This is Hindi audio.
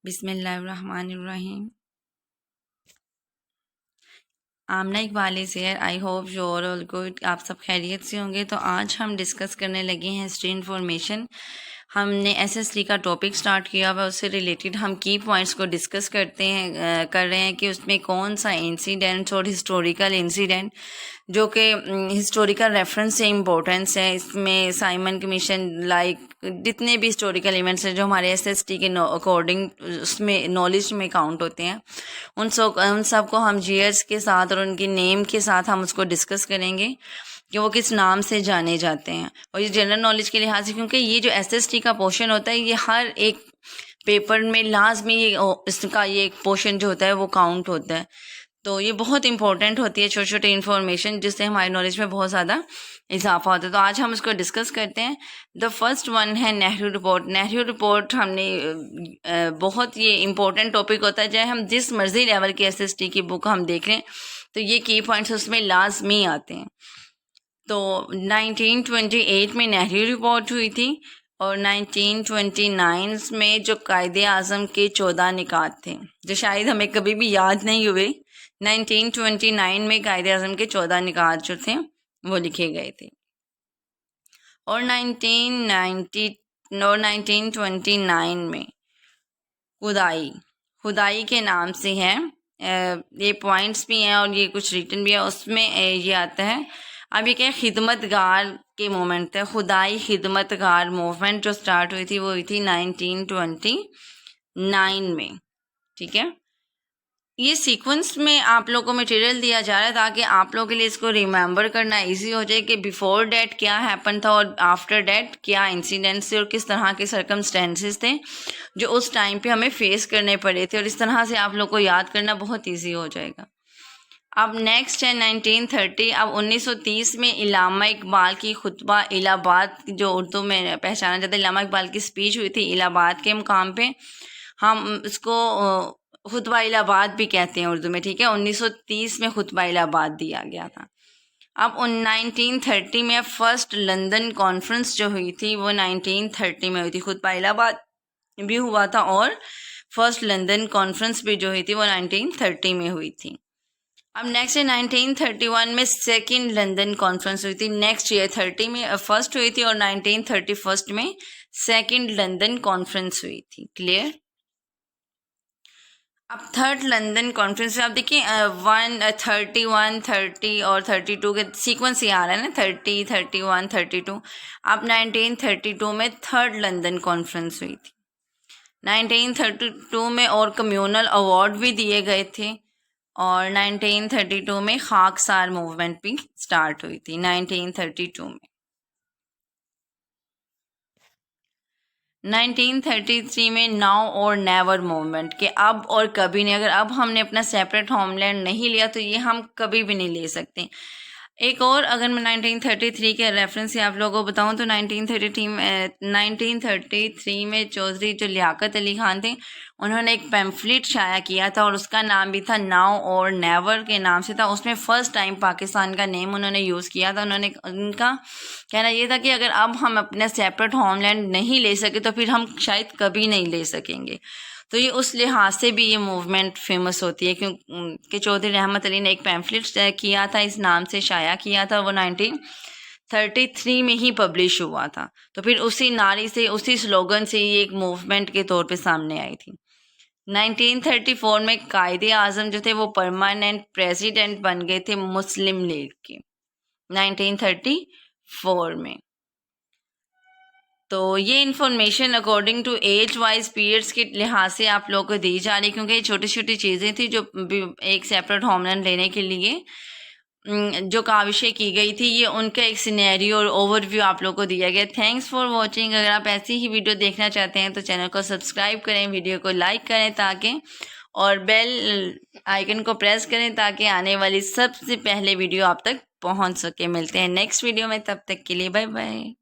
बिस्मिल्लाहिर्रहमानिर्रहीम। Amna Iqbal is here. I hope you are all good. आप सब खैरियत से होंगे। तो आज हम डिस्कस करने लगे हैं हिस्ट्री इन्फॉर्मेशन। हमने एसएसटी का टॉपिक स्टार्ट किया हुआ, उससे रिलेटेड हम की पॉइंट्स को डिस्कस कर रहे हैं कि उसमें कौन सा इंसिडेंट्स और हिस्टोरिकल इंसिडेंट जो कि हिस्टोरिकल रेफरेंस से इम्पोर्टेंस है। इसमें साइमन कमीशन लाइक जितने भी हिस्टोरिकल इवेंट्स हैं जो हमारे एसएसटी के अकॉर्डिंग उसमें नॉलेज में काउंट होते हैं, उन सब को हम जीएस के साथ और उनकी नेम के साथ हम उसको डिस्कस करेंगे कि वो किस नाम से जाने जाते हैं। और ये जनरल नॉलेज के लिहाज से, क्योंकि ये जो एसएसटी का पोर्शन होता है ये हर एक पेपर में लाजमी इसका ये एक पोर्शन जो होता है वो काउंट होता है। तो ये बहुत इंपॉर्टेंट होती है, छोटे छोटे इन्फॉर्मेशन जिससे हमारी नॉलेज में बहुत ज़्यादा इजाफा होता है। तो आज हम इसको डिस्कस करते हैं। द फर्स्ट वन है नेहरू रिपोर्ट। नेहरू रिपोर्ट हमने बहुत ये इम्पोर्टेंट टॉपिक होता है, चाहे हम जिस मर्जी लेवल की एसएसटी की बुक हम देख लें तो ये की पॉइंट्स उसमें लाजमी आते हैं। तो 1928 में नेहरू रिपोर्ट हुई थी और 1929 में जो कायदे आज़म के 14 निकात थे जो शायद हमें कभी भी याद नहीं हुए, 1929 में कायदे आज़म के 14 निकात जो थे वो लिखे गए थे। और 1929 में खुदाई के नाम से है। ये पॉइंट्स भी हैं और ये कुछ रिटन भी है। उसमें ये आता है, अब ये क्या खिदमतगार के मूवमेंट थे। खुदाई खिदमतगार मूवमेंट जो स्टार्ट हुई थी वो हुई थी 1929 में। ठीक है, ये सीक्वेंस में आप लोगों को मटेरियल दिया जा रहा है ताकि आप लोगों के लिए इसको रिमेंबर करना इजी हो जाए कि बिफोर डेट क्या हैपन था और आफ्टर डेट क्या इंसिडेंट्स थे और किस तरह के सर्कमस्टेंसेस थे जो उस टाइम पे हमें फेस करने पड़े थे। और इस तरह से आप लोग को याद करना बहुत ईजी हो जाएगा। अब नेक्स्ट है 1930। अब 1930 में इलामा इकबाल की खुतबा इलाहाबाद, जो उर्दू में पहचाना जाता है, इलामा इकबाल की स्पीच हुई थी इलाहाबाद के मुकाम पे। हम इसको खुतबा इलाहाबाद भी कहते हैं उर्दू में। ठीक है, 1930 में खुतबा इलाहाबाद दिया गया था। अब 1930 में फर्स्ट लंदन कॉन्फ्रेंस जो हुई थी वो 1930 में हुई थी। खुतबा इलाहाबाद भी हुआ था और फर्स्ट लंदन कॉन्फ्रेंस भी जो हुई थी वो 1930 में हुई थी। अब नेक्स्ट है 1931 में सेकेंड लंदन कॉन्फ्रेंस हुई थी। नेक्स्ट ईयर 30 में फर्स्ट हुई थी और 1931 में सेकेंड लंदन कॉन्फ्रेंस हुई थी। क्लियर। अब थर्ड लंदन कॉन्फ्रेंस में आप देखिए 31, 30 और 32 के सीक्वेंस ही आ रहा है ना, 30, 31, 32। अब 1932 में थर्ड लंदन कॉन्फ्रेंस हुई थी। 1932 में और कम्युनल अवार्ड भी दिए गए थे और 1932 में खाकसार मूवमेंट भी स्टार्ट हुई थी 1932 में। 1933 में नाउ और नेवर मूवमेंट के अब और कभी नहीं। अगर अब हमने अपना सेपरेट होमलैंड नहीं लिया तो ये हम कभी भी नहीं ले सकते। एक और अगर मैं 1933 के रेफरेंस से आप लोगों को बताऊं तो 1933 में चौधरी जो लियाकत अली खान थे उन्होंने एक पैम्फलेट शाया किया था और उसका नाम भी था नाउ और नेवर के नाम से था। उसमें फ़र्स्ट टाइम पाकिस्तान का नेम उन्होंने यूज़ किया था। उनका कहना ये था कि अगर अब हम अपना सेपरेट होमलैंड नहीं ले सके तो फिर हम शायद कभी नहीं ले सकेंगे। तो ये उस लिहाज से भी ये मूवमेंट फेमस होती है क्योंकि चौधरी रहमत अली ने एक पैम्फलेट किया था, इस नाम से शाया किया था। वो 1933 में ही पब्लिश हुआ था। तो फिर उसी नारे से, उसी स्लोगन से ये एक मूवमेंट के तौर पे सामने आई थी। 1934 में कायदे आज़म जो थे वो परमानेंट प्रेसिडेंट बन गए थे मुस्लिम लीग के 1934 में। तो ये information according to age wise periods के लिहाज से आप लोगों को दी जा रही, क्योंकि ये छोटी छोटी चीज़ें थी जो एक सेपरेट होमलैंड लेने के लिए जो काविशें की गई थी, ये उनका एक सिनेरियो और ओवरव्यू आप लोगों को दिया गया। Thanks for watching. अगर आप ऐसी ही वीडियो देखना चाहते हैं तो चैनल को सब्सक्राइब करें, वीडियो को लाइक करें ताकि, और बेल आइकन को प्रेस करें ताकि आने वाली सबसे पहले वीडियो आप तक पहुंच सके। मिलते हैं नेक्स्ट वीडियो में, तब तक के लिए बाय बाय।